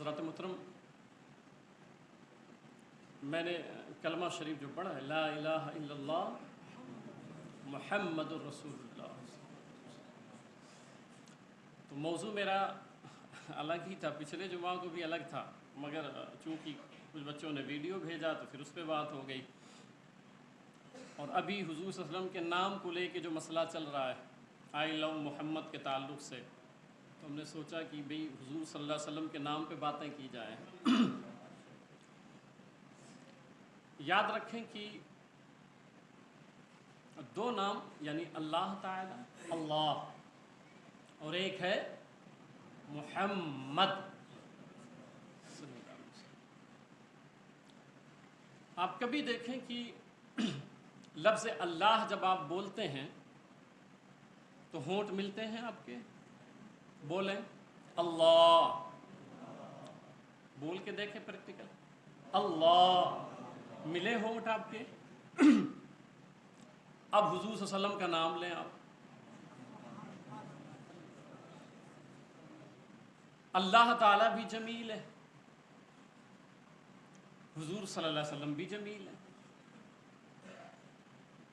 حضرات محترم، میں نے کلمہ شریف جو پڑھا ہے لا الہ الا اللہ محمد الرسول اللہ، تو موضوع میرا الگ ہی تھا، پچھلے جمعہ کو بھی الگ تھا، مگر چونکہ کچھ بچوں نے ویڈیو بھیجا تو پھر اس پہ بات ہو گئی، اور ابھی حضور صلی اللہ علیہ وسلم کے نام کو لے کے جو مسئلہ چل رہا ہے آئی لو محمد کے تعلق سے، تو ہم نے سوچا کہ بھئی حضور صلی اللہ علیہ وسلم کے نام پہ باتیں کی جائیں۔ یاد رکھیں کہ دو نام یعنی اللہ تعالی اللہ اور ایک ہے محمد۔ آپ کبھی دیکھیں کہ لفظ اللہ جب آپ بولتے ہیں تو ہونٹ ملتے ہیں آپ کے، بولیں اللہ، بول کے دیکھیں پریکٹیکل، اللہ ملے ہونٹ آپ کے؟ اب حضور صلی اللہ علیہ وسلم کا نام لیں آپ، اللہ تعالیٰ بھی جمیل ہے، حضور صلی اللہ علیہ وسلم بھی جمیل ہے،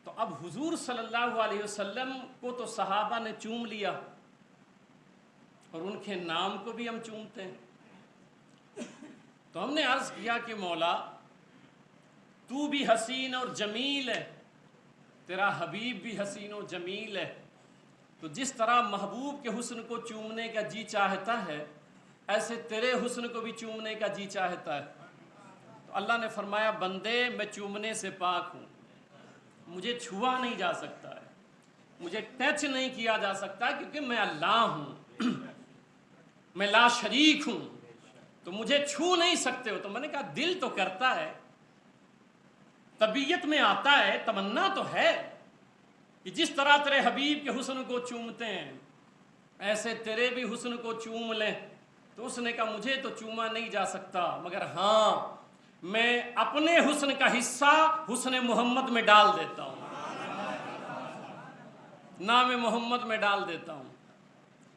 تو اب حضور صلی اللہ علیہ وسلم کو تو صحابہ نے چوم لیا اور ان کے نام کو بھی ہم چومتے ہیں، تو ہم نے عرض کیا کہ مولا تو بھی حسین اور جمیل ہے، تیرا حبیب بھی حسین و جمیل ہے، تو جس طرح محبوب کے حسن کو چومنے کا جی چاہتا ہے ایسے تیرے حسن کو بھی چومنے کا جی چاہتا ہے۔ تو اللہ نے فرمایا بندے میں چومنے سے پاک ہوں، مجھے چھوا نہیں جا سکتا ہے، مجھے ٹچ نہیں کیا جا سکتا کیونکہ میں اللہ ہوں، میں لا شریک ہوں، تو مجھے چھو نہیں سکتے ہو۔ تو میں نے کہا دل تو کرتا ہے، طبیعت میں آتا ہے، تمنا تو ہے کہ جس طرح تیرے حبیب کے حسن کو چومتے ہیں ایسے تیرے بھی حسن کو چوم لیں۔ تو اس نے کہا مجھے تو چوما نہیں جا سکتا، مگر ہاں میں اپنے حسن کا حصہ حسن محمد میں ڈال دیتا ہوں، نام محمد میں ڈال دیتا ہوں۔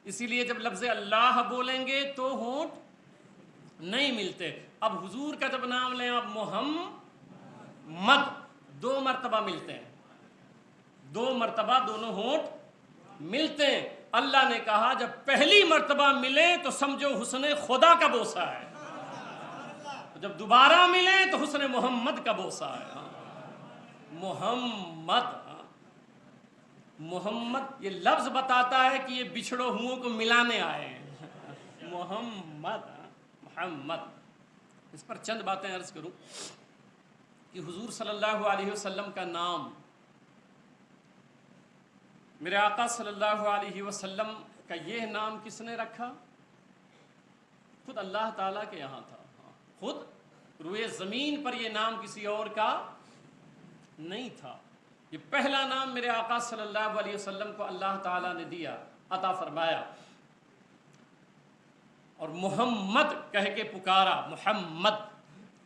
اسی لیے جب لفظ اللہ بولیں گے تو ہونٹ نہیں ملتے۔ اب حضور کا جب نام لیں آپ محمد، دو مرتبہ ملتے ہیں، دو مرتبہ دونوں ہونٹ ملتے ہیں۔ اللہ نے کہا جب پہلی مرتبہ ملے تو سمجھو حسن خدا کا بوسہ ہے، جب دوبارہ ملے تو حسن محمد کا بوسہ ہے۔ محمد، محمد یہ لفظ بتاتا ہے کہ یہ بچھڑو ہوں کو ملانے آئے ہیں۔ محمد، محمد، اس پر چند باتیں عرض کروں کہ حضور صلی اللہ علیہ وسلم کا نام، میرے آقا صلی اللہ علیہ وسلم کا یہ نام کس نے رکھا؟ خود اللہ تعالیٰ کے یہاں تھا، خود روئے زمین پر یہ نام کسی اور کا نہیں تھا، یہ پہلا نام میرے آقا صلی اللہ علیہ وسلم کو اللہ تعالیٰ نے دیا، عطا فرمایا، اور محمد کہہ کے پکارا، محمد۔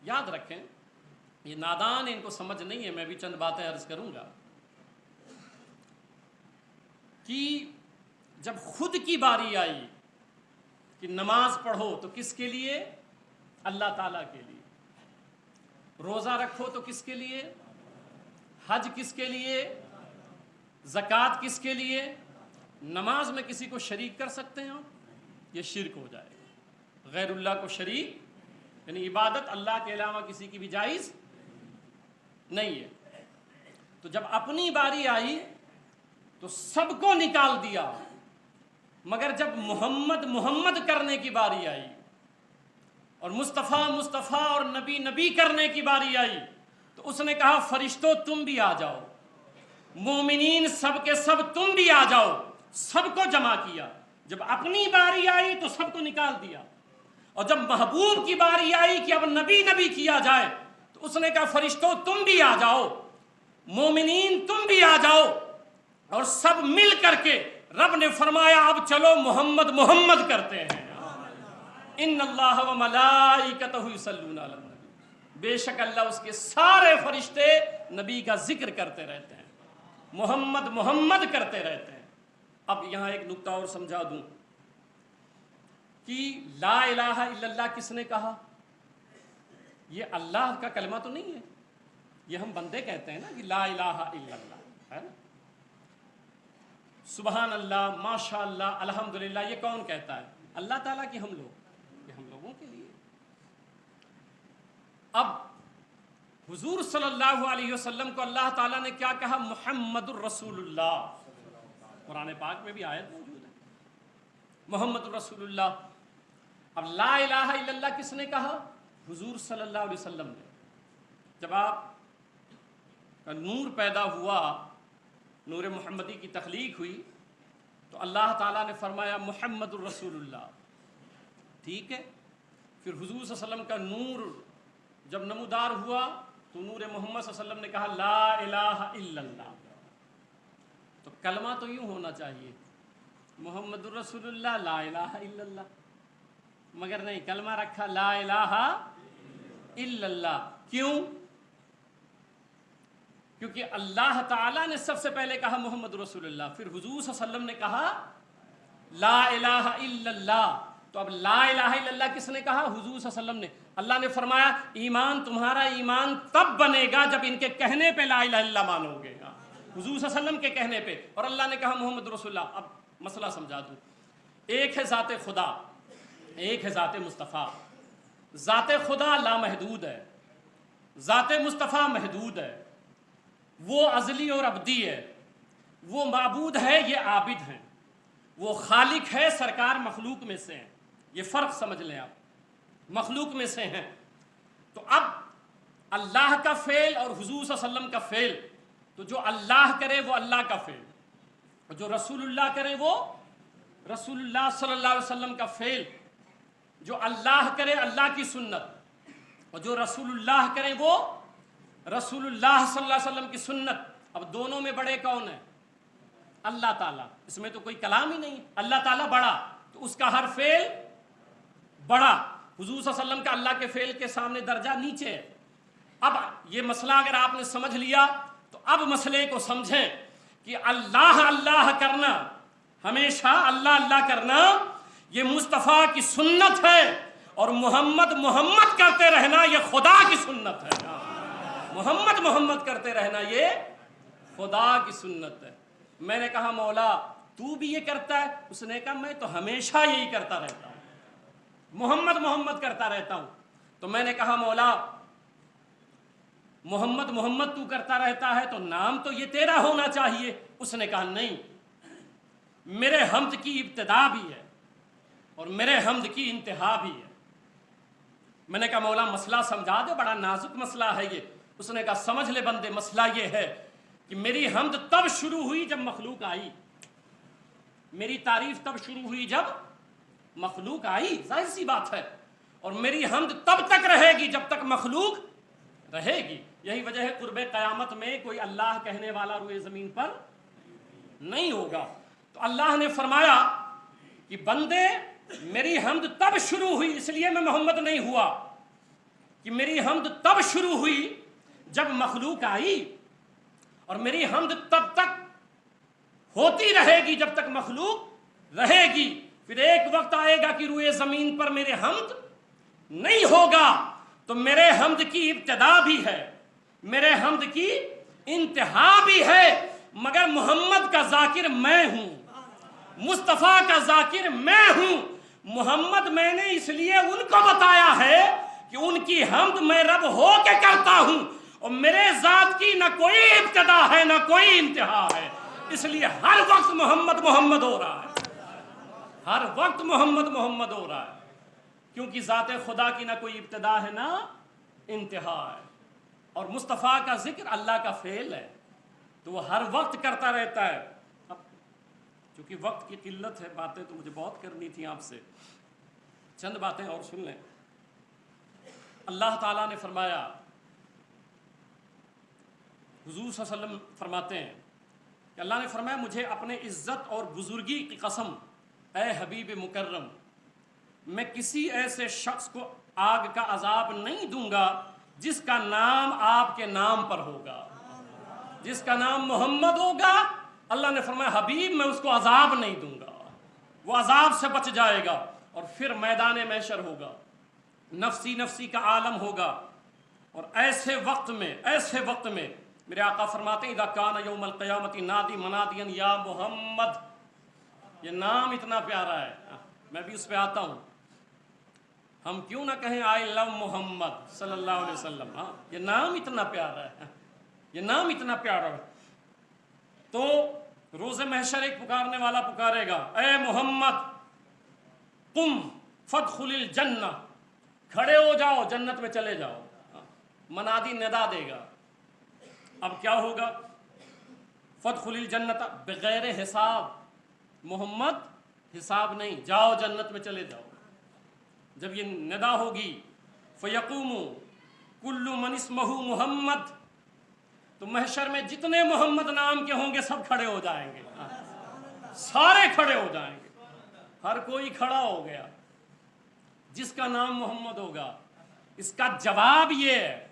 یاد رکھیں یہ نادان ان کو سمجھ نہیں ہے، میں بھی چند باتیں عرض کروں گا کہ جب خود کی باری آئی کہ نماز پڑھو تو کس کے لیے؟ اللہ تعالیٰ کے لیے۔ روزہ رکھو تو کس کے لیے؟ حج کس کے لیے؟ زکوٰۃ کس کے لیے؟ نماز میں کسی کو شریک کر سکتے ہیں آپ؟ یہ شرک ہو جائے گا، غیر اللہ کو شریک، یعنی عبادت اللہ کے علاوہ کسی کی بھی جائز نہیں ہے۔ تو جب اپنی باری آئی تو سب کو نکال دیا، مگر جب محمد محمد کرنے کی باری آئی اور مصطفیٰ مصطفیٰ اور نبی نبی کرنے کی باری آئی تو اس نے کہا فرشتوں تم بھی آ جاؤ، مومنین سب کے سب تم بھی آ جاؤ، سب کو جمع کیا۔ جب اپنی باری آئی تو سب کو نکال دیا، اور جب محبوب کی باری آئی کہ اب نبی نبی کیا جائے تو اس نے کہا فرشتوں تم بھی آ جاؤ، مومنین تم بھی آ جاؤ، اور سب مل کر کے رب نے فرمایا اب چلو محمد محمد کرتے ہیں۔ ان اللہ و ملائکتہ یصلون علی النبی، بے شک اللہ اس کے سارے فرشتے نبی کا ذکر کرتے رہتے ہیں، محمد محمد کرتے رہتے ہیں۔ اب یہاں ایک نکتہ اور سمجھا دوں کہ لا الہ الا اللہ کس نے کہا؟ یہ اللہ کا کلمہ تو نہیں ہے، یہ ہم بندے کہتے ہیں نا کہ لا الہ الا اللہ ہے نا، سبحان اللہ، ماشاء اللہ، الحمدللہ، یہ کون کہتا ہے؟ اللہ تعالیٰ کی ہم لوگ، یہ ہم لوگوں کے لیے۔ اب حضور صلی اللہ علیہ وسلم کو اللہ تعالیٰ نے کیا کہا؟ محمد الرسول اللہ۔ قرآن پاک میں بھی آیت موجود ہے محمد الرسول اللہ۔ اب لا الہ الا اللہ کس نے کہا؟ حضور صلی اللہ علیہ وسلم نے۔ جب آپ کا نور پیدا ہوا، نور محمدی کی تخلیق ہوئی، تو اللہ تعالیٰ نے فرمایا محمد الرسول اللہ، ٹھیک ہے؟ پھر حضور صلی اللہ علیہ وسلم کا نور جب نمودار ہوا تو نور محمد صلی اللہ علیہ وسلم نے کہا لا الہ الا اللہ۔ تو کلمہ تو یوں ہونا چاہیے محمد الرسول اللہ لا الہ الا اللہ، مگر نہیں، کلمہ رکھا لا الہ الا اللہ۔ کیوں؟ کیونکہ اللہ تعالیٰ نے سب سے پہلے کہا محمد رسول اللہ، پھر حضور صلی اللہ علیہ وسلم نے کہا لا الہ الا اللہ۔ تو اب لا الہ الا اللہ کس نے کہا؟ حضور صلی اللہ علیہ وسلم نے۔ اللہ نے فرمایا ایمان، تمہارا ایمان تب بنے گا جب ان کے کہنے پہ لا الہ الا اللہ مانو گے، حضور صلی اللہ علیہ وسلم کے کہنے پہ۔ اور اللہ نے کہا محمد رسول اللہ۔ اب مسئلہ سمجھا دوں، ایک ہے ذات خدا، ایک ہے ذات مصطفیٰ۔ ذات خدا لامحدود ہے، ذات مصطفیٰ محدود ہے، وہ ازلی اور ابدی ہے، وہ معبود ہے، یہ عابد ہیں، وہ خالق ہے، سرکار مخلوق میں سے ہیں۔ یہ فرق سمجھ لیں آپ، مخلوق میں سے ہیں۔ تو اب اللہ کا فعل اور حضور صلی اللہ علیہ وسلم کا فعل، تو جو اللہ کرے وہ اللہ کا فعل، اور جو رسول اللہ کرے وہ رسول اللہ صلی اللہ علیہ وسلم کا فعل۔ جو اللہ کرے اللہ کی سنت، اور جو رسول اللہ کرے وہ رسول اللہ صلی اللہ علیہ وسلم کی سنت۔ اب دونوں میں بڑے کون ہیں؟ اللہ تعالیٰ، اس میں تو کوئی کلام ہی نہیں، اللہ تعالیٰ بڑا، تو اس کا ہر فعل بڑا۔ حضور صلی اللہ علیہ وسلم کا اللہ کے فعل کے سامنے درجہ نیچے ہے۔ اب یہ مسئلہ اگر آپ نے سمجھ لیا تو اب مسئلے کو سمجھیں کہ اللہ اللہ کرنا، ہمیشہ اللہ اللہ کرنا، یہ مصطفیٰ کی سنت ہے، اور محمد محمد کرتے رہنا یہ خدا کی سنت ہے۔ محمد محمد کرتے رہنا یہ خدا کی سنت ہے۔ میں نے کہا مولا تو بھی یہ کرتا ہے؟ اس نے کہا میں تو ہمیشہ یہی کرتا رہتا ہوں، محمد محمد کرتا رہتا ہوں۔ تو میں نے کہا مولا محمد محمد تو کرتا رہتا ہے تو نام تو یہ تیرا ہونا چاہیے۔ اس نے کہا نہیں، میرے حمد کی ابتدا بھی ہے اور میرے حمد کی انتہا بھی ہے۔ میں نے کہا مولا مسئلہ سمجھا دے، بڑا نازک مسئلہ ہے یہ۔ اس نے کہا سمجھ لے بندے، مسئلہ یہ ہے کہ میری حمد تب شروع ہوئی جب مخلوق آئی، میری تعریف تب شروع ہوئی جب مخلوق آئی، ظاہر سی بات ہے، اور میری حمد تب تک رہے گی جب تک مخلوق رہے گی۔ یہی وجہ ہے قرب قیامت میں کوئی اللہ کہنے والا روئے زمین پر نہیں ہوگا۔ تو اللہ نے فرمایا کہ بندے میری حمد تب شروع ہوئی، اس لیے میں محمد نہیں ہوا، کہ میری حمد تب شروع ہوئی جب مخلوق آئی، اور میری حمد تب تک ہوتی رہے گی جب تک مخلوق رہے گی۔ پھر ایک وقت آئے گا کہ روئے زمین پر میرے حمد نہیں ہوگا، تو میرے حمد کی ابتدا بھی ہے، میرے حمد کی انتہا بھی ہے، مگر محمد کا ذاکر میں ہوں، مصطفیٰ کا ذاکر میں ہوں۔ محمد میں نے اس لیے ان کو بتایا ہے کہ ان کی حمد میں رب ہو کے کرتا ہوں، اور میرے ذات کی نہ کوئی ابتدا ہے نہ کوئی انتہا ہے، اس لیے ہر وقت محمد محمد ہو رہا ہے، ہر وقت محمد محمد ہو رہا ہے، کیونکہ ذات خدا کی نہ کوئی ابتدا ہے نہ انتہا ہے، اور مصطفیٰ کا ذکر اللہ کا فعل ہے، تو وہ ہر وقت کرتا رہتا ہے۔ اب چونکہ وقت کی قلت ہے، باتیں تو مجھے بہت کرنی تھیں آپ سے، چند باتیں اور سن لیں۔ اللہ تعالیٰ نے فرمایا، حضور صلی اللہ علیہ وسلم فرماتے ہیں کہ اللہ نے فرمایا مجھے اپنے عزت اور بزرگی کی قسم، اے حبیب مکرم، میں کسی ایسے شخص کو آگ کا عذاب نہیں دوں گا جس کا نام آپ کے نام پر ہوگا، جس کا نام محمد ہوگا۔ اللہ نے فرمایا حبیب میں اس کو عذاب نہیں دوں گا، وہ عذاب سے بچ جائے گا۔ اور پھر میدان محشر ہوگا، نفسی نفسی کا عالم ہوگا، اور ایسے وقت میں میرے آقا فرماتے ہیں اذا کان یوم القیامت نادی منادیا یا محمد، یہ نام اتنا پیارا ہے، میں بھی اس پہ آتا ہوں، ہم کیوں نہ کہیں آئی لو محمد صلی اللہ علیہ وسلم، یہ نام اتنا پیارا ہے، یہ نام اتنا پیارا ہے۔ تو روز محشر ایک پکارنے والا پکارے گا، اے محمد قم فادخل الجنہ، کھڑے ہو جاؤ جنت میں چلے جاؤ، منادی ندا دے گا۔ اب کیا ہوگا؟ فادخل الجنت بغیر حساب، محمد حساب نہیں، جاؤ جنت میں چلے جاؤ۔ جب یہ ندا ہوگی فیقوم کل من اسمہ محمد، تو محشر میں جتنے محمد نام کے ہوں گے سب کھڑے ہو جائیں گے، سارے کھڑے ہو جائیں گے، ہر کوئی کھڑا ہو گیا جس کا نام محمد ہوگا۔ اس کا جواب یہ ہے،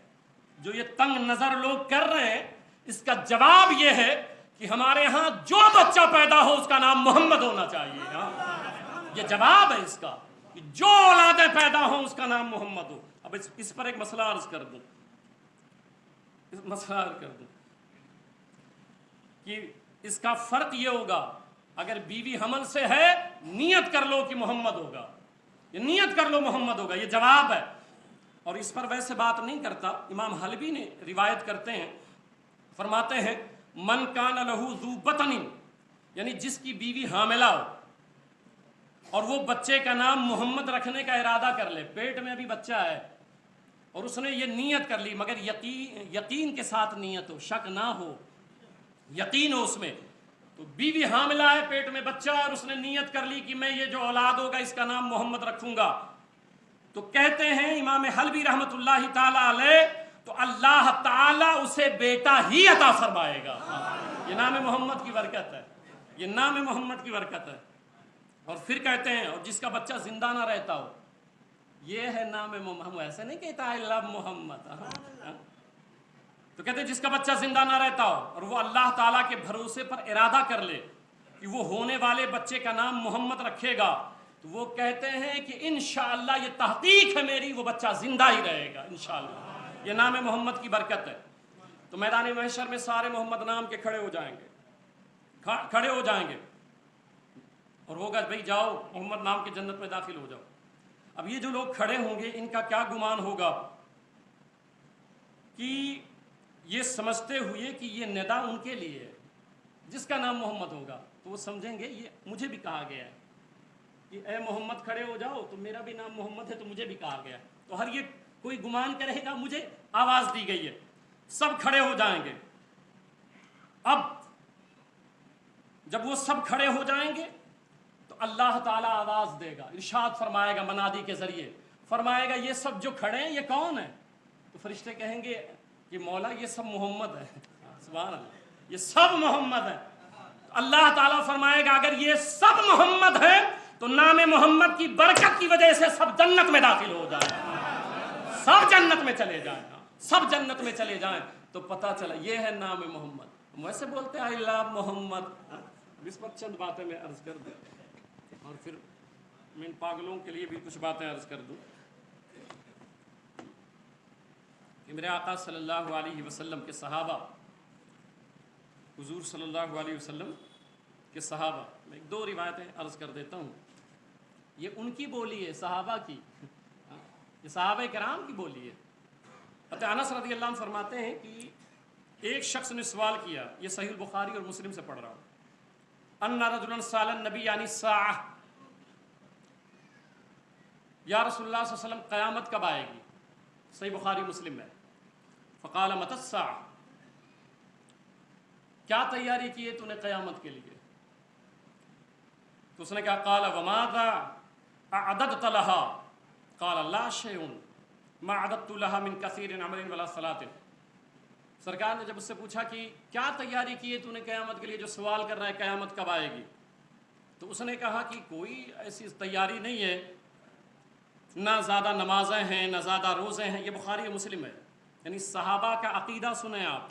جو یہ تنگ نظر لوگ کر رہے ہیں، اس کا جواب یہ ہے کہ ہمارے ہاں جو بچہ پیدا ہو اس کا نام محمد ہونا چاہیے۔ یہ جواب ہے اس کا، کہ جو اولادیں پیدا ہوں اس کا نام محمد ہو۔ اب اس پر ایک مسئلہ عرض کر دوں کہ اس کا فرق یہ ہوگا، اگر بیوی حمل سے ہے نیت کر لو کہ محمد ہوگا، یہ نیت کر لو محمد ہوگا، یہ جواب ہے۔ اور اس پر ویسے بات نہیں کرتا، امام حلبی نے روایت کرتے ہیں، فرماتے ہیں من کان لہو ذو بطن، یعنی جس کی بیوی حاملہ ہو اور وہ بچے کا نام محمد رکھنے کا ارادہ کر لے، پیٹ میں ابھی بچہ ہے اور اس نے یہ نیت کر لی، مگر یقین کے ساتھ نیت ہو، شک نہ ہو، یقین ہو اس میں، تو بیوی حاملہ ہے، پیٹ میں بچہ ہے، اور اس نے نیت کر لی کہ میں یہ جو اولاد ہوگا اس کا نام محمد رکھوں گا، تو کہتے ہیں امام حلبی رحمۃ اللہ تعالی علیہ، تو اللہ تعالیٰ اسے بیٹا ہی عطا فرمائے گا۔ یہ نام محمد کی برکت ہے، یہ نام محمد کی برکت ہے۔ اور پھر کہتے ہیں اور جس کا بچہ زندہ نہ رہتا ہو، یہ ہے نام محمد، ایسے نہیں کہتا ہے لو محمد، تو کہتے ہیں جس کا بچہ زندہ نہ رہتا ہو اور وہ اللہ تعالیٰ کے بھروسے پر ارادہ کر لے کہ وہ ہونے والے بچے کا نام محمد رکھے گا، تو وہ کہتے ہیں کہ انشاءاللہ یہ تحقیق ہے میری، وہ بچہ زندہ ہی رہے گا انشاءاللہ۔ یہ نام محمد کی برکت ہے۔ تو میدان محشر میں سارے محمد نام کے کھڑے ہو جائیں گے اور ہوگا بھئی جاؤ محمد نام کے جنت میں داخل ہو جاؤ۔ اب یہ جو لوگ کھڑے ہوں گے ان کا کیا گمان ہوگا کہ یہ سمجھتے ہوئے کہ یہ ندا ان کے لیے ہے، جس کا نام محمد ہوگا، تو وہ سمجھیں گے یہ مجھے بھی کہا گیا ہے کہ اے محمد کھڑے ہو جاؤ، تو میرا بھی نام محمد ہے تو مجھے بھی کہا گیا ہے، تو ہر یہ کوئی گمان کرے گا مجھے آواز دی گئی ہے، سب کھڑے ہو جائیں گے۔ اب جب وہ سب کھڑے ہو جائیں گے تو اللہ تعالیٰ آواز دے گا، ارشاد فرمائے گا منادی کے ذریعے، فرمائے گا یہ سب جو کھڑے ہیں یہ کون ہے؟ تو فرشتے کہیں گے کہ مولا یہ سب محمد ہے، سبحان اللہ، یہ سب محمد ہے۔ اللہ تعالیٰ فرمائے گا اگر یہ سب محمد ہیں تو نام محمد کی برکت کی وجہ سے سب جنت میں داخل ہو جائیں، سب جنت میں چلے جائیں، سب جنت میں چلے جائیں۔ تو پتہ چلا یہ ہے نام محمد۔ ویسے بولتے ہیں آئی لو محمد، اس پر چند باتیں میں عرض کر دوں اور پھر میں ان پاگلوں کے لیے بھی کچھ باتیں عرض کر دوں کہ میرے آقا صلی اللہ علیہ وسلم کے صحابہ، حضور صلی اللہ علیہ وسلم کے صحابہ، میں ایک دو روایتیں عرض کر دیتا ہوں، یہ ان کی بولی ہے صحابہ کی، یہ صحابہ کرام کی بولی ہے۔ حضرت انس رضی اللہ عنہ فرماتے ہیں کہ ایک شخص نے سوال کیا، یہ صحیح البخاری اور مسلم سے پڑھ رہا ہوں، ان رجلا سأل النبی یعنی الساعہ، یا رسول اللہ صلی اللہ علیہ وسلم قیامت کب آئے گی؟ صحیح بخاری مسلم ہے۔ فقال متی الساعہ، کیا تیاری کی ہے تو نے قیامت کے لیے؟ تو اس نے کہا قال وماذا اعددت لها؟ قال لا شيء ما اعددت لها من كثير عمل ولا صلاة۔ سرکار نے جب اس سے پوچھا کہ کیا تیاری کی ہے تو نے قیامت کے لیے، جو سوال کر رہا ہے قیامت کب آئے گی، تو اس نے کہا کہ کوئی ایسی تیاری نہیں ہے، نہ زیادہ نمازیں ہیں نہ زیادہ روزے ہیں۔ یہ بخاری و مسلم ہے۔ یعنی صحابہ کا عقیدہ سنیں آپ،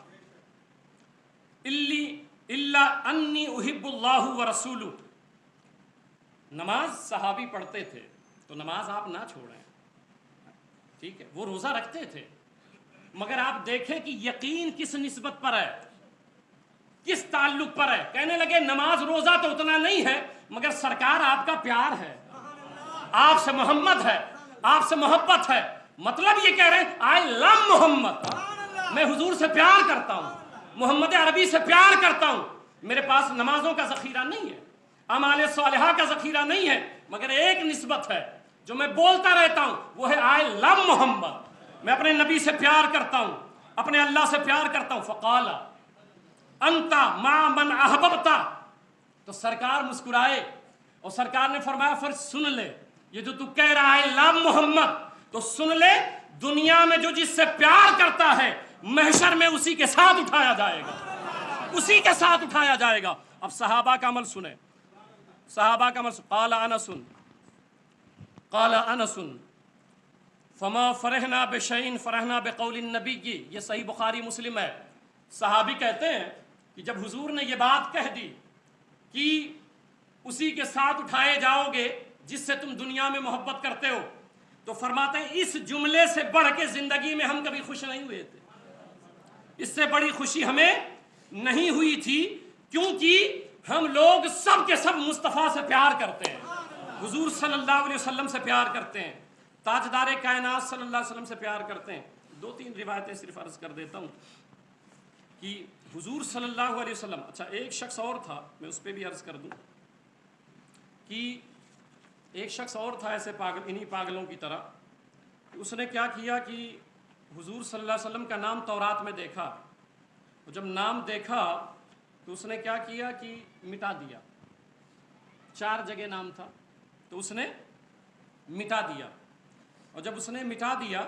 الا انی احب اللہ ورسولہ، نماز صحابی پڑھتے تھے تو نماز آپ نہ چھوڑیں، ٹھیک ہے؟ وہ روزہ رکھتے تھے، مگر آپ دیکھیں کہ یقین کس نسبت پر ہے، کس تعلق پر ہے۔ کہنے لگے نماز روزہ تو اتنا نہیں ہے، مگر سرکار آپ کا پیار ہے، آپ سے محمد ہے، آپ سے محبت ہے۔ مطلب یہ کہہ رہے ہیں آئی لو محمد، میں حضور سے پیار کرتا ہوں، محمد عربی سے پیار کرتا ہوں۔ میرے پاس نمازوں کا ذخیرہ نہیں ہے، اعمال صالحہ کا ذخیرہ نہیں ہے، مگر ایک نسبت ہے جو میں بولتا رہتا ہوں، وہ ہے آئی لو محمد، میں اپنے نبی سے پیار کرتا ہوں، اپنے اللہ سے پیار کرتا ہوں۔ فقال انت مع من احببت، تو سرکار مسکرائے اور سرکار نے فرمایا پھر سن لے، یہ جو تو کہہ رہا ہے لا محمد، تو سن لے دنیا میں جو جس سے پیار کرتا ہے محشر میں اسی کے ساتھ اٹھایا جائے گا، اسی کے ساتھ اٹھایا جائے گا۔ اب صحابہ کا عمل سنیں، صحابہ کا عمل سنیں۔ قال انس فما فرحنا بشیء فرحنا بقول النبی، کی یہ صحیح بخاری مسلم ہے۔ صحابی کہتے ہیں کہ جب حضور نے یہ بات کہہ دی کہ اسی کے ساتھ اٹھائے جاؤ گے جس سے تم دنیا میں محبت کرتے ہو، تو فرماتے ہیں اس جملے سے بڑھ کے زندگی میں ہم کبھی خوش نہیں ہوئے تھے، اس سے بڑی خوشی ہمیں نہیں ہوئی تھی، کیونکہ ہم لوگ سب کے سب مصطفیٰ سے پیار کرتے ہیں، حضور صلی اللہ علیہ وسلم سے پیار کرتے ہیں، تاجدار کائنات صلی اللہ علیہ وسلم سے پیار کرتے ہیں۔ دو تین روایتیں صرف عرض کر دیتا ہوں کہ حضور صلی اللہ علیہ وسلم، اچھا ایک شخص اور تھا، میں اس پہ بھی عرض کر دوں کہ ایک شخص اور تھا ایسے پاگل، انہی پاگلوں کی طرح، اس نے کیا کیا کہ حضور صلی اللہ علیہ وسلم کا نام تورات میں دیکھا، اور جب نام دیکھا تو اس نے کیا کیا کہ مٹا دیا، 4 جگہ نام تھا تو اس نے مٹا دیا، اور جب اس نے مٹا دیا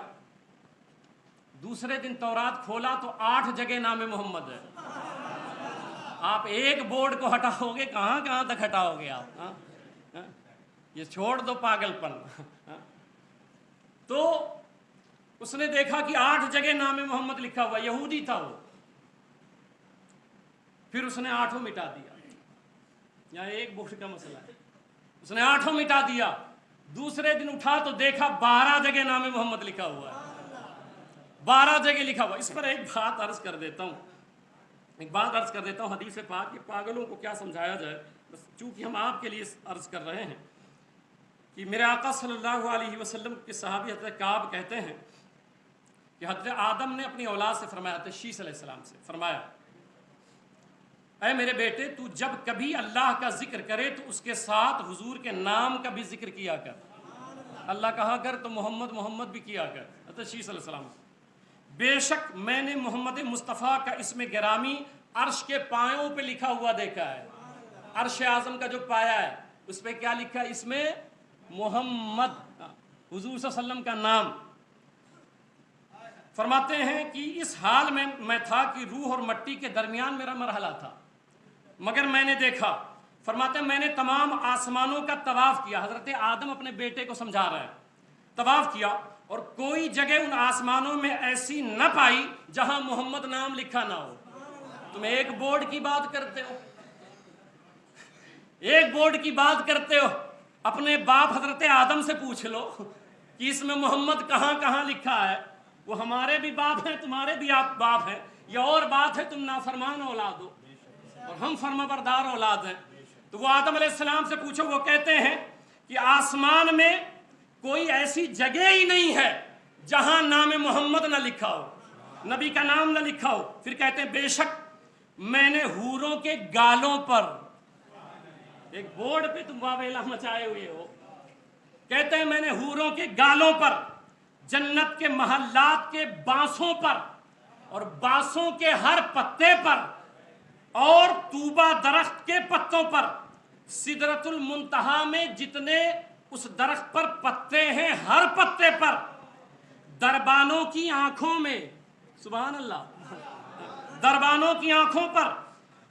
دوسرے دن تورات کھولا تو 8 جگہ نام محمد ہے۔ آپ ایک بورڈ کو ہٹاؤ گے کہاں کہاں تک ہٹاؤ گے آپ؟ یہ چھوڑ دو پاگل پن۔ تو اس نے دیکھا کہ 8 جگہ نام محمد لکھا ہوا، یہودی تھا وہ، پھر اس نے 8 مٹا دیا، یہاں ایک بورڈ کا مسئلہ ہے، اس نے 8 مٹا دیا، دوسرے دن اٹھا تو دیکھا 12 جگہ نام محمد لکھا ہوا ہے، 12 جگہ لکھا ہوا۔ اس پر ایک بات عرض کر دیتا ہوں، حدیث پاک کہ پاگلوں کو کیا سمجھایا جائے، بس چونکہ ہم آپ کے لیے عرض کر رہے ہیں کہ میرے آقا صلی اللہ علیہ وسلم کے صحابی حضرت کعب کہتے ہیں کہ حضرت آدم نے اپنی اولاد سے فرمایا، حضرت شیث علیہ السلام سے فرمایا، اے میرے بیٹے تو جب کبھی اللہ کا ذکر کرے تو اس کے ساتھ حضور کے نام کا بھی ذکر کیا کر، اللہ کہا کر تو محمد محمد بھی کیا کر۔ حضرت شیث علیہ السلام، بے شک میں نے محمد مصطفیٰ کا اسم گرامی عرش کے پایوں پہ لکھا ہوا دیکھا ہے، عرش اعظم کا جو پایا ہے اس پہ کیا لکھا ہے؟ اس میں محمد، حضور صلی اللہ علیہ وسلم کا نام۔ فرماتے ہیں کہ اس حال میں میں تھا کہ روح اور مٹی کے درمیان میرا مرحلہ تھا، مگر میں نے دیکھا، فرماتے ہیں میں نے تمام آسمانوں کا طواف کیا، حضرت آدم اپنے بیٹے کو سمجھا رہے ہیں، طواف کیا، اور کوئی جگہ ان آسمانوں میں ایسی نہ پائی جہاں محمد نام لکھا نہ ہو۔ تم ایک بورڈ کی بات کرتے ہو، ایک بورڈ کی بات کرتے ہو، اپنے باپ حضرت آدم سے پوچھ لو کہ اس میں محمد کہاں کہاں لکھا ہے، وہ ہمارے بھی باپ ہیں، تمہارے بھی آپ باپ ہیں، یہ اور بات ہے تم نافرمان اولاد ہو اور ہم فرما بردار اولاد ہیں۔ تو وہ آدم علیہ السلام سے پوچھو، وہ کہتے ہیں کہ آسمان میں کوئی ایسی جگہ ہی نہیں ہے جہاں نام محمد نہ لکھا ہو، نبی کا نام نہ لکھا ہو۔ پھر کہتے ہیں بے شک میں نے حوروں کے گالوں پر، ایک بورڈ پہ تم واویلا مچائے ہوئے ہو، کہتے ہیں میں نے حوروں کے گالوں پر، جنت کے محلات کے بانسوں پر اور بانسوں کے ہر پتے پر اور طوبہ درخت کے پتوں پر، سدرۃ المنتہا میں جتنے اس درخت پر پتے ہیں ہر پتے پر، دربانوں کی آنکھوں میں، سبحان اللہ، دربانوں کی آنکھوں پر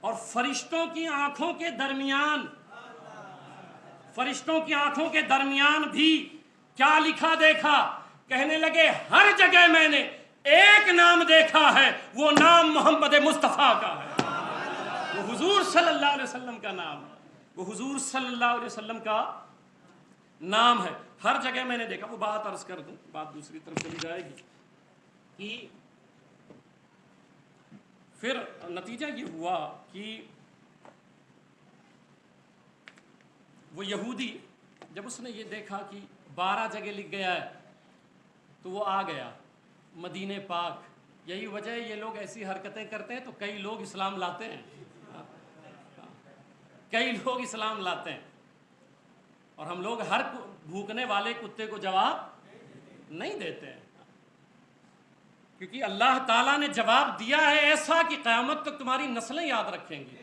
اور فرشتوں کی آنکھوں کے درمیان، فرشتوں کی آنکھوں کے درمیان بھی کیا لکھا دیکھا؟ کہنے لگے ہر جگہ میں نے ایک نام دیکھا ہے، وہ نام محمد مصطفیٰ کا ہے، وہ حضور صلی اللہ علیہ وسلم کا نام ہے، وہ حضور صلی اللہ علیہ وسلم کا نام ہے. ہر جگہ میں نے دیکھا. وہ بات عرض کر دوں, بات دوسری طرف چلی جائے گی کہ پھر نتیجہ یہ ہوا کہ وہ یہودی جب اس نے یہ دیکھا کہ 12 جگہ لکھ گیا ہے تو وہ آ گیا مدینہ پاک. یہی وجہ ہے یہ لوگ ایسی حرکتیں کرتے ہیں تو کئی لوگ اسلام لاتے ہیں, کئی لوگ اسلام لاتے ہیں. اور ہم لوگ ہر بھوکنے والے کتے کو جواب نہیں دیتے ہیں, کیونکہ اللہ تعالیٰ نے جواب دیا ہے ایسا کہ قیامت تک تمہاری نسلیں یاد رکھیں گی.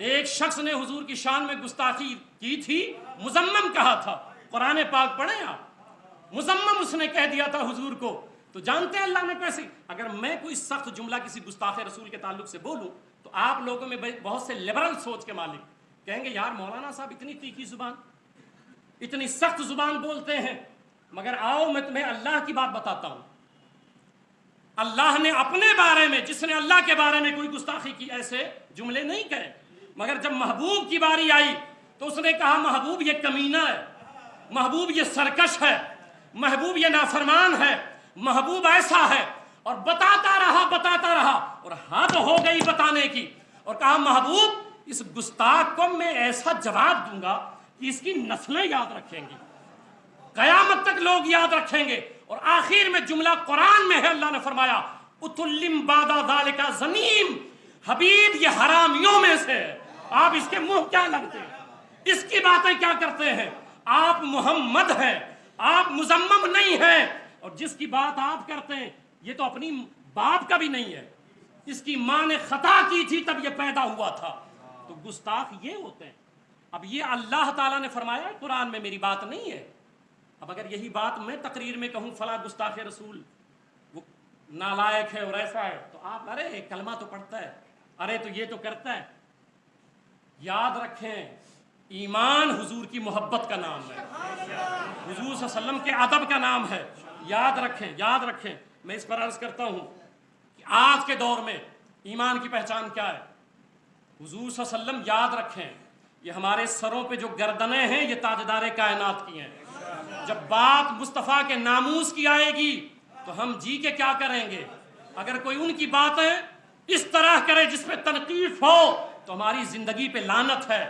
ایک شخص نے حضور کی شان میں گستاخی کی تھی, مذمم کہا تھا. قرآن پاک پڑھیں آپ, مذمم اس نے کہہ دیا تھا حضور کو. تو جانتے ہیں اللہ نے کیسے, اگر میں کوئی سخت جملہ کسی گستاخ رسول کے تعلق سے بولوں تو آپ لوگوں میں بہت سے لبرل سوچ کے مالک کہیں گے یار مولانا صاحب اتنی تیکھی زبان, اتنی سخت زبان بولتے ہیں. مگر آؤ میں تمہیں اللہ کی بات بتاتا ہوں. اللہ نے اپنے بارے میں, جس نے اللہ کے بارے میں کوئی گستاخی کی, ایسے جملے نہیں کہے. مگر جب محبوب کی باری آئی تو اس نے کہا محبوب یہ کمینہ ہے, محبوب یہ سرکش ہے, محبوب یہ نافرمان ہے, محبوب ایسا ہے. اور بتاتا رہا اور حد ہو گئی بتانے کی. اور کہا محبوب اس گستاخ کو میں ایسا جواب دوں گا کہ اس کی نسلیں یاد رکھیں گی, قیامت تک لوگ یاد رکھیں گے. اور آخر میں جملہ قرآن میں ہے, اللہ نے فرمایا اتلم بعد ذالک زنیم, حبیب یہ حرامیوں میں سے ہے. آپ اس کے منہ کیا لگتے ہیں, اس کی باتیں کیا کرتے ہیں؟ آپ محمد ہیں, آپ مذمم نہیں ہیں. اور جس کی بات آپ کرتے ہیں یہ تو اپنی باپ کا بھی نہیں ہے, اس کی ماں نے خطا کی تھی تب یہ پیدا ہوا تھا. تو گستاخ یہ ہوتے ہیں. اب یہ اللہ تعالیٰ نے فرمایا ہے قرآن میں, میری بات نہیں ہے. اب اگر یہی بات میں تقریر میں کہوں فلاں گستاخ رسول وہ نالائق ہے اور ایسا ہے, تو آپ ارے کلمہ تو پڑھتا ہے, ارے تو یہ تو کرتا ہے. یاد رکھیں ایمان حضور کی محبت کا نام ہے, حضور صلی اللہ علیہ وسلم کے ادب کا نام ہے. یاد رکھیں. میں اس پر عرض کرتا ہوں کہ آج کے دور میں ایمان کی پہچان کیا ہے. حضور صلی اللہ علیہ وسلم یاد رکھیں, یہ ہمارے سروں پہ جو گردنیں ہیں یہ تاجدار کائنات کی ہیں. جب بات مصطفیٰ کے ناموس کی آئے گی تو ہم جی کے کیا کریں گے؟ اگر کوئی ان کی باتیں اس طرح کرے جس پہ تنقید ہو تو ہماری زندگی پہ لعنت ہے,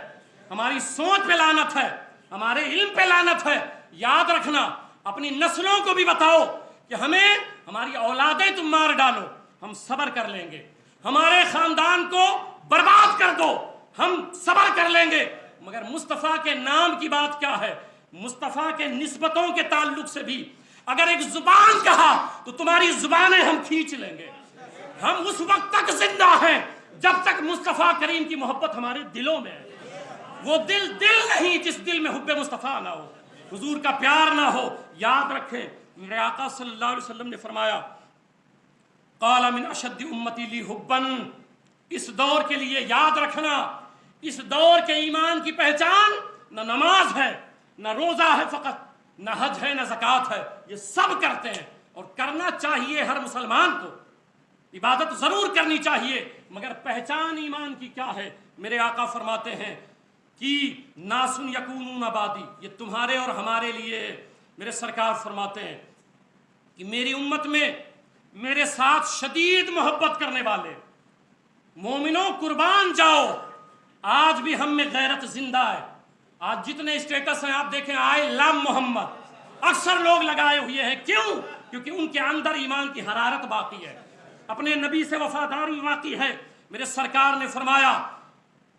ہماری سوچ پہ لعنت ہے, ہمارے علم پہ لعنت ہے. یاد رکھنا, اپنی نسلوں کو بھی بتاؤ کہ ہمیں ہماری اولادیں تم مار ڈالو, ہم صبر کر لیں گے. ہمارے خاندان کو برباد کر دو, ہم صبر کر لیں گے. مگر مصطفیٰ کے نام کی بات کیا ہے؟ مصطفیٰ کے نسبتوں کے تعلق سے بھی اگر ایک زبان کہا تو تمہاری زبانیں ہم کھینچ لیں گے. ہم اس وقت تک زندہ ہیں جب تک مصطفیٰ کریم کی محبت ہمارے دلوں میں ہے. وہ دل نہیں جس دل میں حب مصطفیٰ نہ ہو, حضور کا پیار نہ ہو. یاد رکھیں میرے آقا صلی اللہ علیہ وسلم نے فرمایا قال من اشد امتی لی حبن. اس دور کے لیے یاد رکھنا, اس دور کے ایمان کی پہچان نہ نماز ہے, نہ روزہ ہے فقط, نہ حج ہے, نہ زکوٰۃ ہے. یہ سب کرتے ہیں اور کرنا چاہیے. ہر مسلمان کو عبادت ضرور کرنی چاہیے, مگر پہچان ایمان کی کیا ہے؟ میرے آقا فرماتے ہیں کہ ناسن یکونون بعدی, یہ تمہارے اور ہمارے لیے. میرے سرکار فرماتے ہیں کہ میری امت میں میرے ساتھ شدید محبت کرنے والے, مومنوں قربان جاؤ. آج بھی ہم میں غیرت زندہ ہے. آج جتنے اسٹیٹس ہیں آپ دیکھیں آئی لو محمد, اکثر لوگ لگائے ہوئے ہیں. کیوں؟ کیونکہ ان کے اندر ایمان کی حرارت باقی ہے, اپنے نبی سے وفاداری باقی ہے. میرے سرکار نے فرمایا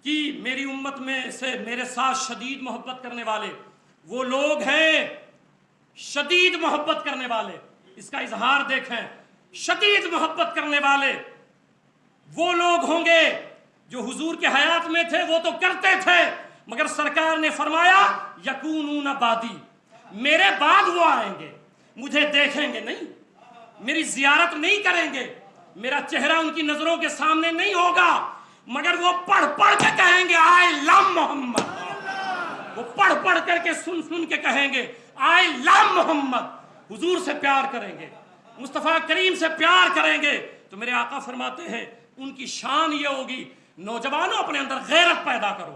کہ میری امت میں سے میرے ساتھ شدید محبت کرنے والے وہ لوگ ہیں, شدید محبت کرنے والے. اس کا اظہار دیکھیں, شدید محبت کرنے والے وہ لوگ ہوں گے جو حضور کے حیات میں تھے, وہ تو کرتے تھے, مگر سرکار نے فرمایا یکونون بعدی, میرے بعد وہ آئیں گے, مجھے دیکھیں گے نہیں, میری زیارت نہیں کریں گے, میرا چہرہ ان کی نظروں کے سامنے نہیں ہوگا, مگر وہ پڑھ کے کہیں گے آئی لو محمد. وہ پڑھ کر کے سن کے کہیں گے آئی لو محمد. حضور سے پیار کریں گے, مصطفیٰ کریم سے پیار کریں گے. تو میرے آقا فرماتے ہیں ان کی شان یہ ہوگی, نوجوانوں اپنے اندر غیرت پیدا کرو,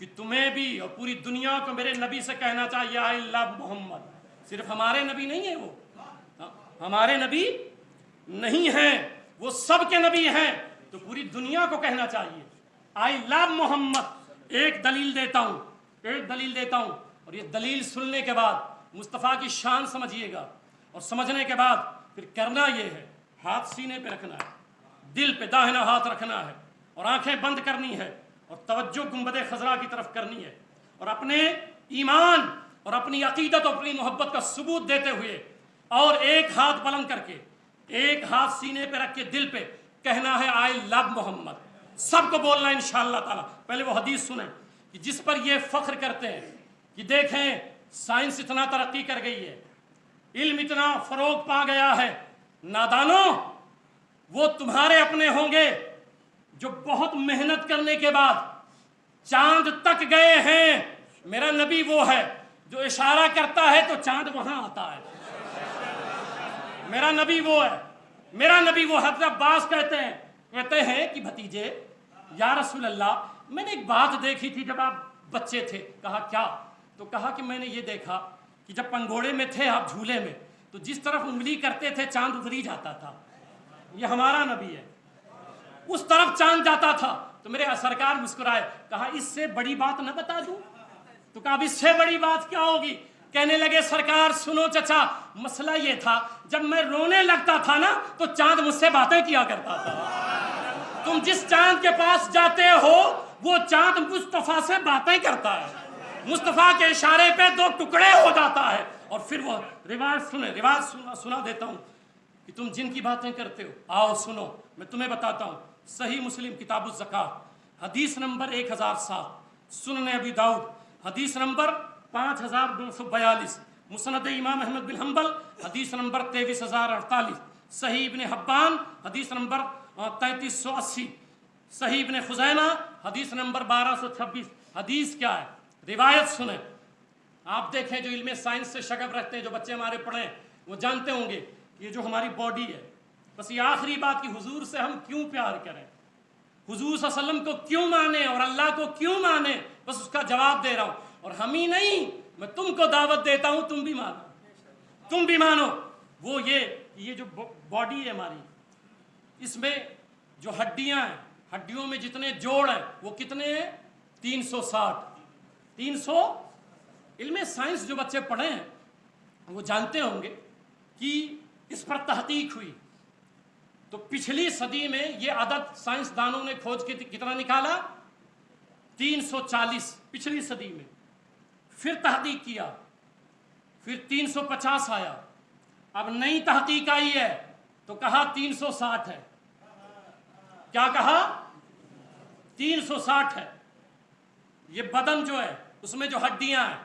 کہ تمہیں بھی اور پوری دنیا کو میرے نبی سے کہنا چاہیے آئی لو محمد. صرف ہمارے نبی نہیں ہے وہ, ہمارے نبی نہیں ہیں, وہ سب کے نبی ہیں, تو پوری دنیا کو کہنا چاہیے آئی لو محمد. ایک دلیل دیتا ہوں, اور یہ دلیل سننے کے بعد مصطفیٰ کی شان سمجھیے گا, اور سمجھنے کے بعد پھر کرنا یہ ہے, ہاتھ سینے پہ رکھنا ہے, دل پہ داہنا ہاتھ رکھنا ہے, اور آنکھیں بند کرنی ہے, اور توجہ گنبد خضرا کی طرف کرنی ہے, اور اپنے ایمان اور اپنی عقیدت اور اپنی محبت کا ثبوت دیتے ہوئے, اور ایک ہاتھ بلند کر کے, ایک ہاتھ سینے پہ رکھ کے دل پہ کہنا ہے آئی لو محمد. سب کو بولنا ہے انشاءاللہ تعالی. پہلے وہ حدیث سنیں کہ جس پر یہ فخر کرتے ہیں کہ دیکھیں سائنس اتنا ترقی کر گئی ہے, علم اتنا فروغ پا گیا ہے. نادانوں, وہ تمہارے اپنے ہوں گے جو بہت محنت کرنے کے بعد چاند تک گئے ہیں. میرا نبی وہ ہے جو اشارہ کرتا ہے تو چاند وہاں آتا ہے. میرا نبی وہ ہے, میرا نبی وہ. حضرت عباس کہتے ہیں کہ بھتیجے یا رسول اللہ, میں نے ایک بات دیکھی تھی جب آپ بچے تھے. کہا کیا؟ تو کہا کہ میں نے یہ دیکھا کہ جب پنگوڑے میں تھے آپ جھولے میں, تو جس طرف انگلی کرتے تھے چاند ادھر ہی جاتا تھا. یہ ہمارا نبی ہے, اس طرف چاند جاتا تھا. تو میرے سرکار مسکرائے, کہا اس سے بڑی بات نہ بتا دوں؟ تو کہا اب اس سے بڑی بات کیا ہوگی؟ کہنے لگے سرکار سنو چچا, مسئلہ یہ تھا جب میں رونے لگتا تھا نا تو چاند مجھ سے باتیں کیا کرتا تھا. تم جس چاند کے پاس جاتے ہو وہ چاند مصطفیٰ سے باتیں کرتا ہے, مصطفیٰ کے اشارے پہ دو ٹکڑے ہو جاتا ہے. اور پھر وہ روایت سنا دیتا ہوں کہ تم جن کی باتیں کرتے ہو, آؤ سنو میں تمہیں بتاتا ہوں. صحیح مسلم کتاب الزکاة حدیث نمبر 1007, سنن ابی داؤد حدیث نمبر 5242, مسند امام احمد بن حنبل حدیث نمبر 23048, صحیح ابن حبان حدیث نمبر 3380, صحیح ابن خزیمہ حدیث نمبر 1226. حدیث کیا ہے؟ روایت سنیں. آپ دیکھیں جو علم سائنس سے شغف رکھتے ہیں, جو بچے ہمارے پڑھیں وہ جانتے ہوں گے یہ جو ہماری باڈی ہے, بس یہ آخری بات کہ حضور سے ہم کیوں پیار کریں, حضور صلی اللہ علیہ وسلم کو کیوں مانیں اور اللہ کو کیوں مانیں, بس اس کا جواب دے رہا ہوں. اور ہم ہی نہیں, میں تم کو دعوت دیتا ہوں, تم بھی مانو. وہ یہ جو باڈی ہے ہماری, اس میں جو ہڈیاں ہیں, ہڈیوں میں جتنے جوڑ ہیں وہ کتنے ہیں؟ 360. علم سائنس جو بچے پڑھے ہیں وہ جانتے ہوں گے کہ اس پر تحقیق ہوئی. تو پچھلی صدی میں یہ عدد سائنسدانوں نے کھوج کے کتنا نکالا؟ 340 پچھلی صدی میں. پھر تحقیق کیا, پھر 350 آیا. اب نئی تحقیق آئی ہے تو کہا 360 ہے. کیا کہا؟ 360 ہے. یہ بدن جو ہے اس میں جو ہڈیاں ہیں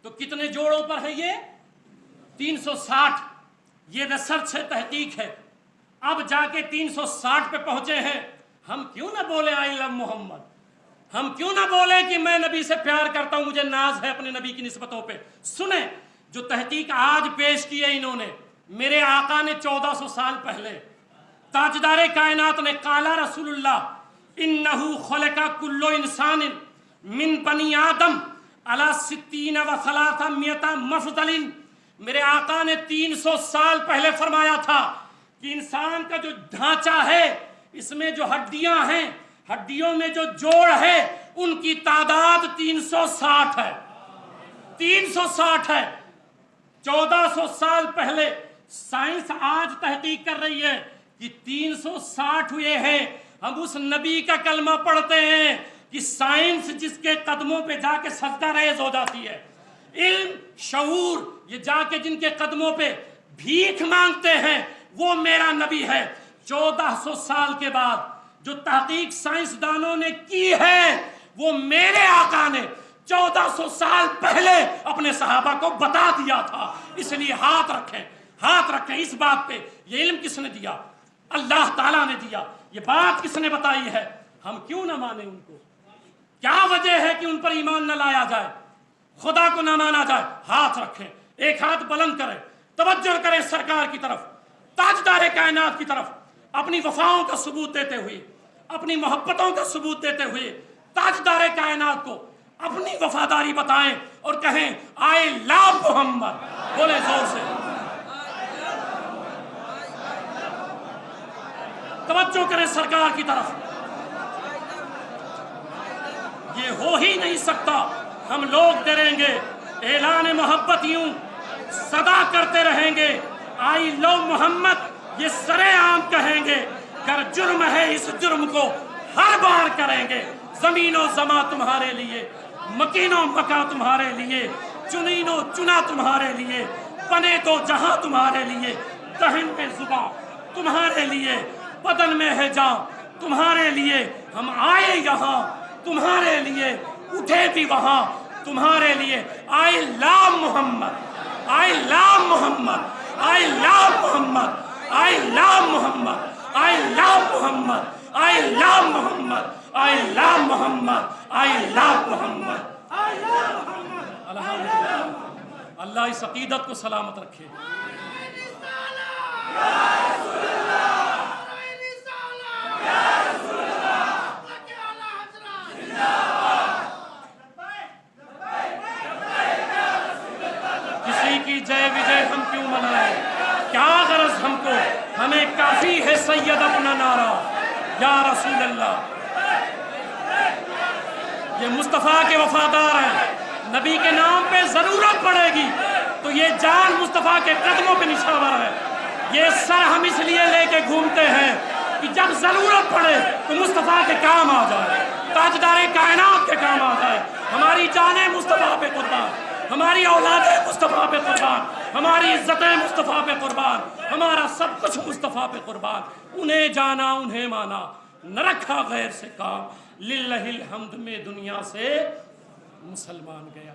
تو کتنے جوڑوں پر ہے یہ؟ 360. یہ ریسرچ ہے, تحقیق ہے. اب جا کے 360 پہ پہنچے ہیں. ہم کیوں نہ بولے آئی لو محمد, ہم کیوں نہ بولے کہ میں نبی سے پیار کرتا ہوں, مجھے ناز ہے اپنے نبی کی نسبتوں پہ. سنیں جو تحقیق آج پیش کی ہے انہوں نے, میرے آقا نے 1400 سال پہلے تاجدار کائنات نے قالا رسول اللہ انہو خلق کل انسان من بنی آدم علی 60 و 300 مفضل. میرے آقا نے 300 سال پہلے فرمایا تھا کہ انسان کا جو ڈھانچہ ہے اس میں جو ہڈیاں ہیں, ہڈیوں میں جو جوڑ ہے ان کی تعداد 360 ہے. 360 ہے. 1400 سال پہلے. سائنس آج تحقیق کر رہی ہے کہ 360 ہوئے ہیں. ہم اس نبی کا کلمہ پڑھتے ہیں کہ سائنس جس کے قدموں پہ جا کے سجدہ ریز ہو جاتی ہے, علم شعور یہ جا کے جن کے قدموں پہ بھیک مانگتے ہیں, وہ میرا نبی ہے. 1400 سال کے بعد جو تحقیق سائنسدانوں نے کی ہے وہ میرے آقا نے 1400 سال پہلے اپنے صحابہ کو بتا دیا تھا. اس لیے ہاتھ رکھیں اس بات پہ. یہ علم کس نے دیا؟ اللہ تعالیٰ نے دیا. یہ بات کس نے بتائی ہے؟ ہم کیوں نہ مانیں ان کو؟ کیا وجہ ہے کہ ان پر ایمان نہ لایا جائے, خدا کو نہ مانا جائے؟ ہاتھ رکھیں, ایک ہاتھ بلند کریں, توجہ کریں سرکار کی طرف, تاجدار کائنات کی طرف, اپنی وفاؤں کا ثبوت دیتے ہوئے, اپنی محبتوں کا ثبوت دیتے ہوئے تاجدار کائنات کو اپنی وفاداری بتائیں اور کہیں آئی لو محمد، بولے زور سے، توجہ کریں سرکار کی طرف۔ یہ ہو ہی نہیں سکتا، ہم لوگ ڈریں گے، اعلان محبت یوں صدا کرتے رہیں گے، آئی لو محمد یہ سرے عام کہیں گے، گر جرم ہے اس جرم کو ہر بار کریں گے، زمین و زماں تمہارے لیے، مکین و مکاں تمہارے لیے، چنین و چنا تمہارے لیے، بنے دو جہاں تمہارے لیے، دہن میں زباں تمہارے لیے، بدن میں ہے جاں تمہارے لیے، ہم آئے یہاں تمہارے لیے، اٹھے بھی وہاں تمہارے لیے، آئی لو محمد، آئی لو محمد، آئی لو محمد، آئی لو محمد، آئی لو محمد، آئی لو محمد، آئی لو محمد، آئی لو محمد۔ الحمدللہ، اللہ اس عقیدت کو سلامت رکھے۔ کسی کی جے وجے ہم کیوں منائیں، کیا غرض ہم کو، ہمیں کافی ہے سید اپنا نعرہ یا رسول اللہ۔ یہ مصطفیٰ کے وفادار ہیں، نبی کے نام پہ ضرورت پڑے گی تو یہ جان مصطفیٰ کے قدموں پہ نشاور ہے، یہ سر ہم اس لیے لے کے گھومتے ہیں کہ جب ضرورت پڑے تو مصطفیٰ کے کام آ جائے، تاجدار کائنات کے کام آ جائے، ہماری جانیں مصطفیٰ پہ قربان، ہماری اولادیں مصطفیٰ پہ قربان، ہماری عزتیں مصطفیٰ پہ قربان، ہمارا سب کچھ مصطفیٰ پہ قربان، انہیں جانا انہیں مانا، نہ رکھا غیر سے کام، للہ الحمد میں دنیا سے مسلمان گیا۔